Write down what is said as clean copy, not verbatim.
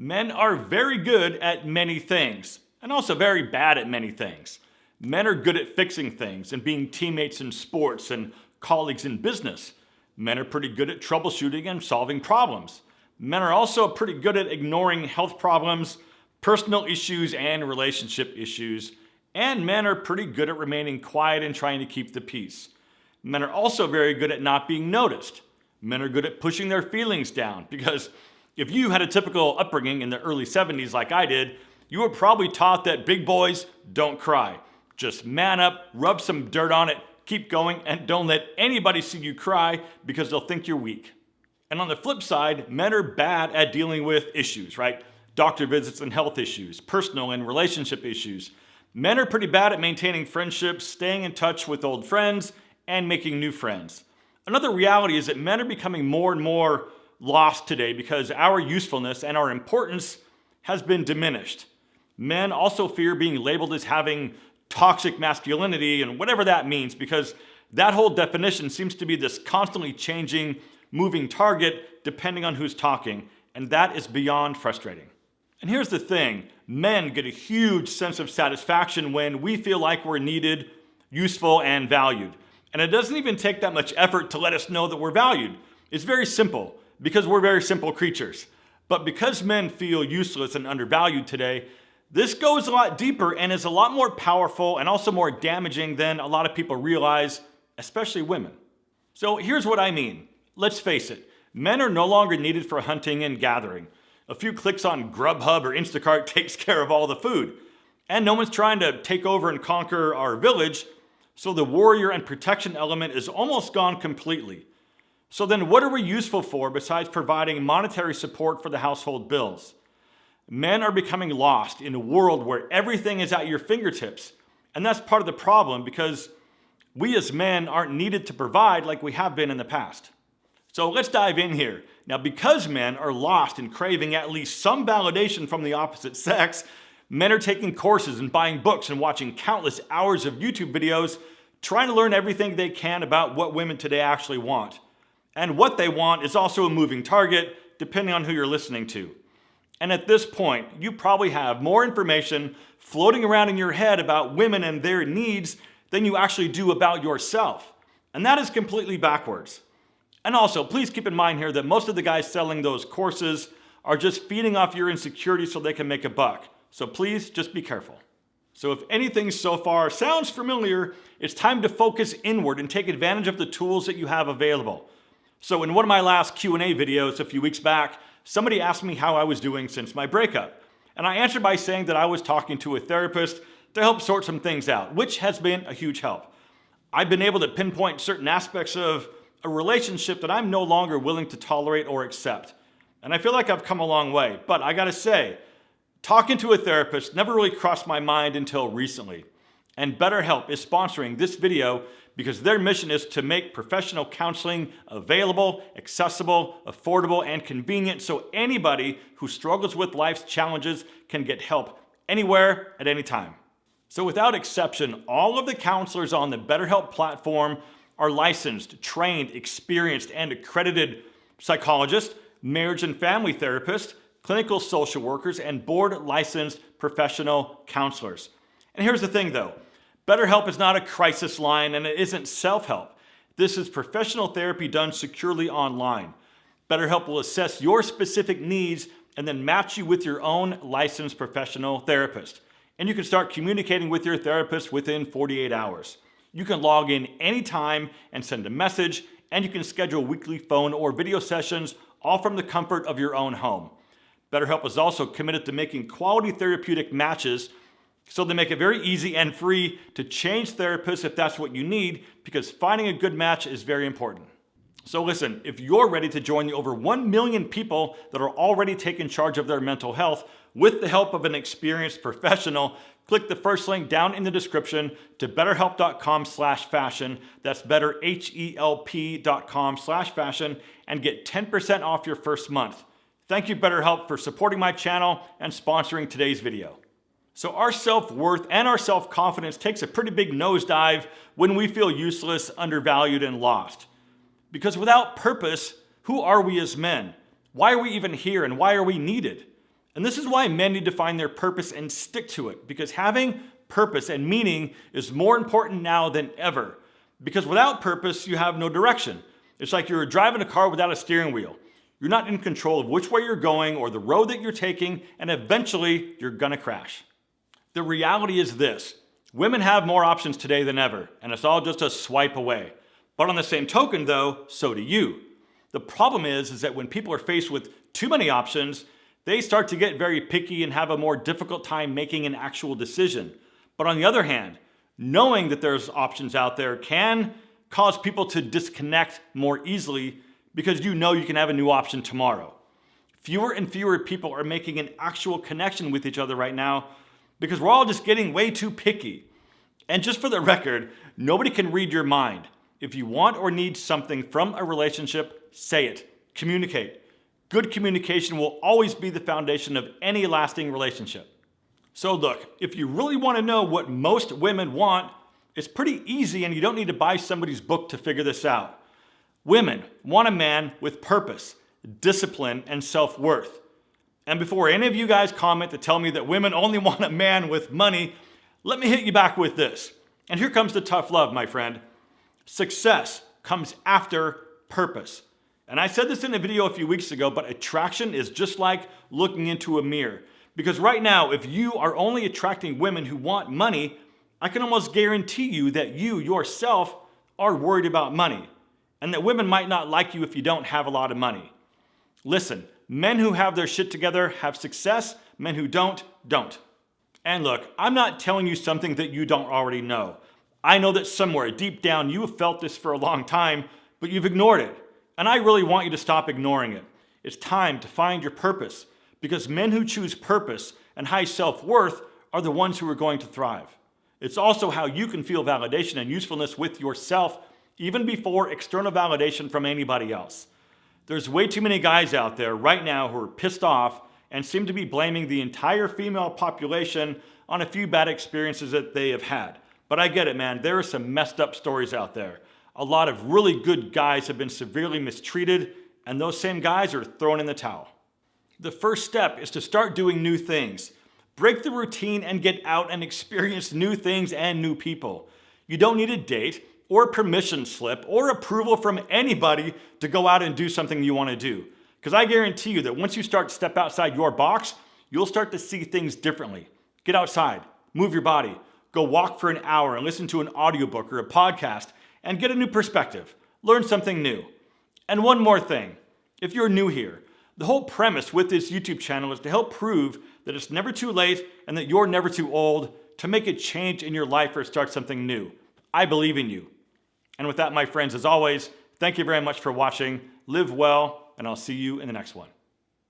Men are very good at many things, and also very bad at many things. Men are good at fixing things and being teammates in sports and colleagues in business. Men are pretty good at troubleshooting and solving problems. Men are also pretty good at ignoring health problems, personal issues, and relationship issues. And men are pretty good at remaining quiet and trying to keep the peace. Men are also very good at not being noticed. Men are good at pushing their feelings down, because if you had a typical upbringing in the early 70s like I did, you were probably taught that big boys don't cry. Just man up, rub some dirt on it, keep going, and don't let anybody see you cry because they'll think you're weak. And on the flip side, men are bad at dealing with issues, right? Doctor visits and health issues, personal and relationship issues. Men are pretty bad at maintaining friendships, staying in touch with old friends, and making new friends. Another reality is that men are becoming more and more lost today because our usefulness and our importance has been diminished. Men also fear being labeled as having toxic masculinity and whatever that means, because that whole definition seems to be this constantly changing, moving target depending on who's talking, and that is beyond frustrating. And here's the thing, men get a huge sense of satisfaction when we feel like we're needed, useful, and valued. And it doesn't even take that much effort to let us know that we're valued. It's very simple, because we're very simple creatures. But because men feel useless and undervalued today, this goes a lot deeper and is a lot more powerful and also more damaging than a lot of people realize, especially women. So here's what I mean. Let's face it, men are no longer needed for hunting and gathering. A few clicks on Grubhub or Instacart takes care of all the food. And no one's trying to take over and conquer our village, so the warrior and protection element is almost gone completely. So then what are we useful for besides providing monetary support for the household bills? Men are becoming lost in a world where everything is at your fingertips. And that's part of the problem, because we as men aren't needed to provide like we have been in the past. So let's dive in here. Now, because men are lost in craving at least some validation from the opposite sex, men are taking courses and buying books and watching countless hours of YouTube videos, trying to learn everything they can about what women today actually want. And what they want is also a moving target, depending on who you're listening to. And at this point, you probably have more information floating around in your head about women and their needs than you actually do about yourself. And that is completely backwards. And also, please keep in mind here that most of the guys selling those courses are just feeding off your insecurities so they can make a buck. So please, just be careful. So if anything so far sounds familiar, it's time to focus inward and take advantage of the tools that you have available. So in one of my last Q&A videos a few weeks back, somebody asked me how I was doing since my breakup. And I answered by saying that I was talking to a therapist to help sort some things out, which has been a huge help. I've been able to pinpoint certain aspects of a relationship that I'm no longer willing to tolerate or accept. And I feel like I've come a long way, but I gotta say, talking to a therapist never really crossed my mind until recently. And BetterHelp is sponsoring this video because their mission is to make professional counseling available, accessible, affordable, and convenient so anybody who struggles with life's challenges can get help anywhere at any time. So without exception, all of the counselors on the BetterHelp platform are licensed, trained, experienced, and accredited psychologists, marriage and family therapists, clinical social workers, and board-licensed professional counselors. And here's the thing though, BetterHelp is not a crisis line and it isn't self-help. This is professional therapy done securely online. BetterHelp will assess your specific needs and then match you with your own licensed professional therapist. And you can start communicating with your therapist within 48 hours. You can log in anytime and send a message, and you can schedule weekly phone or video sessions, all from the comfort of your own home. BetterHelp is also committed to making quality therapeutic matches, so they make it very easy and free to change therapists if that's what you need, because finding a good match is very important. So listen, if you're ready to join the over 1 million people that are already taking charge of their mental health with the help of an experienced professional, click the first link down in the description to betterhelp.com/fashion. That's betterhelp.com/fashion and get 10% off your first month. Thank you, BetterHelp, for supporting my channel and sponsoring today's video. So our self-worth and our self-confidence takes a pretty big nosedive when we feel useless, undervalued, and lost. Because without purpose, who are we as men? Why are we even here and why are we needed? And this is why men need to find their purpose and stick to it, because having purpose and meaning is more important now than ever. Because without purpose, you have no direction. It's like you're driving a car without a steering wheel. You're not in control of which way you're going or the road that you're taking, and eventually you're gonna crash. The reality is this: women have more options today than ever, and it's all just a swipe away. But on the same token though, so do you. The problem is that when people are faced with too many options, they start to get very picky and have a more difficult time making an actual decision. But on the other hand, knowing that there's options out there can cause people to disconnect more easily because you know you can have a new option tomorrow. Fewer and fewer people are making an actual connection with each other right now because we're all just getting way too picky. And just for the record, nobody can read your mind. If you want or need something from a relationship, say it. Communicate. Good communication will always be the foundation of any lasting relationship. So look, if you really want to know what most women want, it's pretty easy and you don't need to buy somebody's book to figure this out. Women want a man with purpose, discipline, and self-worth. And before any of you guys comment to tell me that women only want a man with money, let me hit you back with this. And here comes the tough love, my friend. Success comes after purpose. And I said this in a video a few weeks ago, but attraction is just like looking into a mirror. Because right now, if you are only attracting women who want money, I can almost guarantee you that you yourself are worried about money, and that women might not like you if you don't have a lot of money. Listen, men who have their shit together have success, men who don't. And look, I'm not telling you something that you don't already know. I know that somewhere deep down you have felt this for a long time, but you've ignored it. And I really want you to stop ignoring it. It's time to find your purpose, because men who choose purpose and high self-worth are the ones who are going to thrive. It's also how you can feel validation and usefulness with yourself, even before external validation from anybody else. There's way too many guys out there right now who are pissed off and seem to be blaming the entire female population on a few bad experiences that they have had. But I get it, man. There are some messed up stories out there. A lot of really good guys have been severely mistreated, and those same guys are thrown in the towel. The first step is to start doing new things. Break the routine and get out and experience new things and new people. You don't need a date or a permission slip or approval from anybody to go out and do something you want to do. Because I guarantee you that once you start to step outside your box, you'll start to see things differently. Get outside, move your body, go walk for an hour and listen to an audiobook or a podcast and get a new perspective. Learn something new. And one more thing, if you're new here, the whole premise with this YouTube channel is to help prove that it's never too late and that you're never too old to make a change in your life or start something new. I believe in you. And with that, my friends, as always, thank you very much for watching. Live well, and I'll see you in the next one.